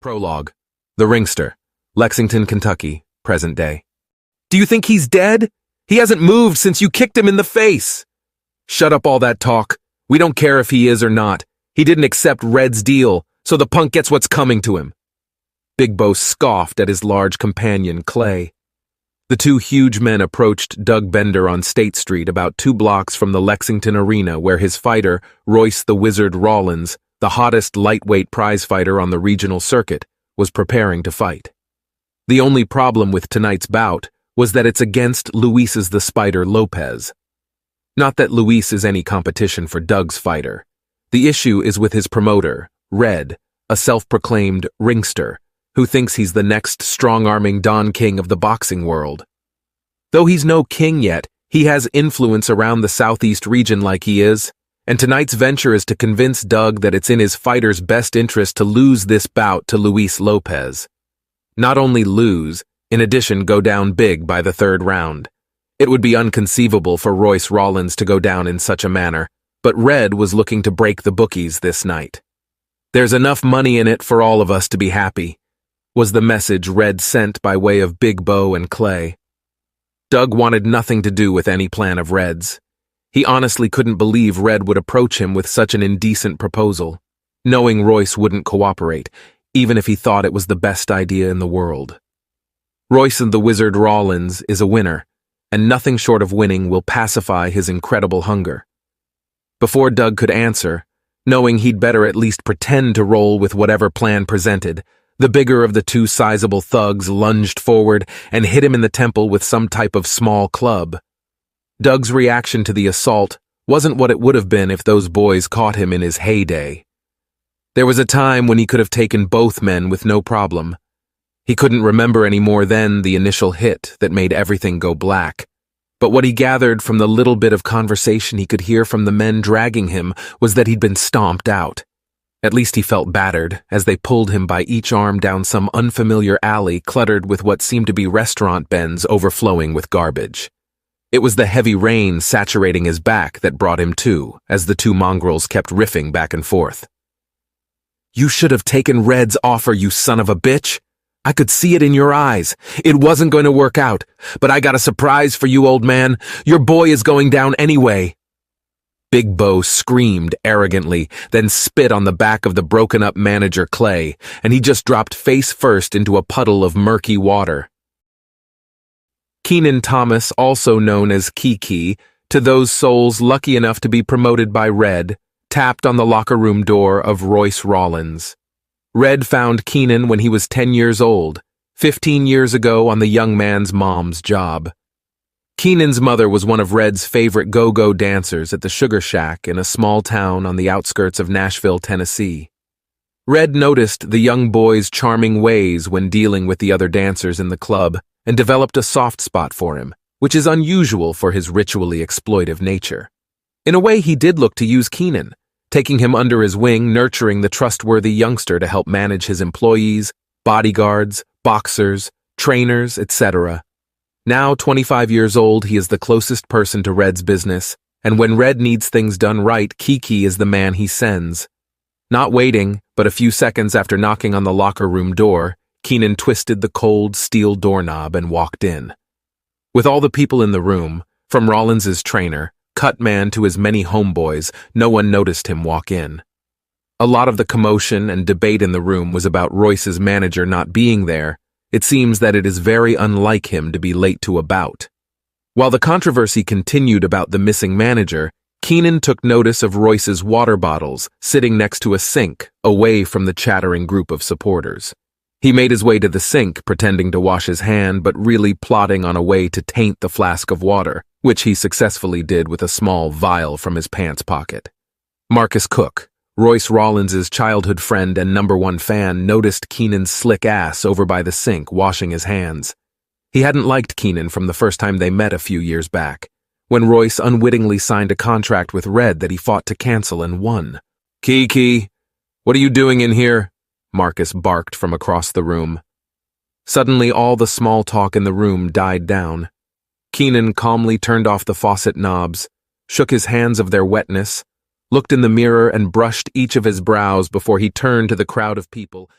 Prologue. The Ringster, Lexington, Kentucky, present day. Do you think he's dead? He hasn't moved since you kicked him in the face. Shut up all that talk. We don't care if he is or not. He didn't accept Red's deal, so the punk gets what's coming to him. Big Bo scoffed at his large companion, Clay. The two huge men approached Doug Bender on State Street about 2 blocks from the Lexington arena where his fighter, Royce the Wizard Rawlins, the hottest lightweight prizefighter on the regional circuit, was preparing to fight. The only problem with tonight's bout was that it's against Luis's the Spider Lopez. Not that Luis is any competition for Doug's fighter. The issue is with his promoter, Red, a self-proclaimed ringster, who thinks he's the next strong-arming Don King of the boxing world. Though he's no king yet, he has influence around the Southeast region like he is, and tonight's venture is to convince Doug that it's in his fighter's best interest to lose this bout to Luis Lopez. Not only lose, in addition go down big by the 3rd round. It would be inconceivable for Royce Rawlins to go down in such a manner, but Red was looking to break the bookies this night. There's enough money in it for all of us to be happy, was the message Red sent by way of Big Bo and Clay. Doug wanted nothing to do with any plan of Red's. He honestly couldn't believe Red would approach him with such an indecent proposal, knowing Royce wouldn't cooperate, even if he thought it was the best idea in the world. Royce and the Wizard Rawlins is a winner, and nothing short of winning will pacify his incredible hunger. Before Doug could answer, knowing he'd better at least pretend to roll with whatever plan presented, the bigger of the 2 sizable thugs lunged forward and hit him in the temple with some type of small club. Doug's reaction to the assault wasn't what it would have been if those boys caught him in his heyday. There was a time when he could have taken both men with no problem. He couldn't remember any more than the initial hit that made everything go black. But what he gathered from the little bit of conversation he could hear from the men dragging him was that he'd been stomped out. At least he felt battered as they pulled him by each arm down some unfamiliar alley cluttered with what seemed to be restaurant bins overflowing with garbage. It was the heavy rain saturating his back that brought him to, as the 2 mongrels kept riffing back and forth. "You should have taken Red's offer, you son of a bitch. I could see it in your eyes. It wasn't going to work out, but I got a surprise for you, old man. Your boy is going down anyway." Big Bo screamed arrogantly, then spit on the back of the broken-up manager Clay, and he just dropped face first into a puddle of murky water. Keenan Thomas, also known as Kiki, to those souls lucky enough to be promoted by Red, tapped on the locker room door of Royce Rawlins. Red found Keenan when he was 10 years old, 15 years ago on the young man's mom's job. Keenan's mother was one of Red's favorite go-go dancers at the Sugar Shack in a small town on the outskirts of Nashville, Tennessee. Red noticed the young boy's charming ways when dealing with the other dancers in the club and developed a soft spot for him, which is unusual for his ritually exploitive nature. In a way, he did look to use Keenan, taking him under his wing, nurturing the trustworthy youngster to help manage his employees, bodyguards, boxers, trainers, etc. Now 25 years old, he is the closest person to Red's business, and when Red needs things done right, Kiki is the man he sends. Not waiting, but a few seconds after knocking on the locker room door, Keenan twisted the cold steel doorknob and walked in. With all the people in the room, from Rawlins's trainer, cut man to his many homeboys, no one noticed him walk in. A lot of the commotion and debate in the room was about Royce's manager not being there. It seems that it is very unlike him to be late to a bout. While the controversy continued about the missing manager, Keenan took notice of Royce's water bottles sitting next to a sink, away from the chattering group of supporters. He made his way to the sink, pretending to wash his hand, but really plotting on a way to taint the flask of water, which he successfully did with a small vial from his pants pocket. Marcus Cook, Royce Rawlins's childhood friend and #1 fan, noticed Keenan's slick ass over by the sink washing his hands. He hadn't liked Keenan from the first time they met a few years back, when Royce unwittingly signed a contract with Red that he fought to cancel and won. "Kiki, what are you doing in here?" Marcus barked from across the room. Suddenly all the small talk in the room died down. Keenan calmly turned off the faucet knobs, shook his hands of their wetness, looked in the mirror and brushed each of his brows before he turned to the crowd of people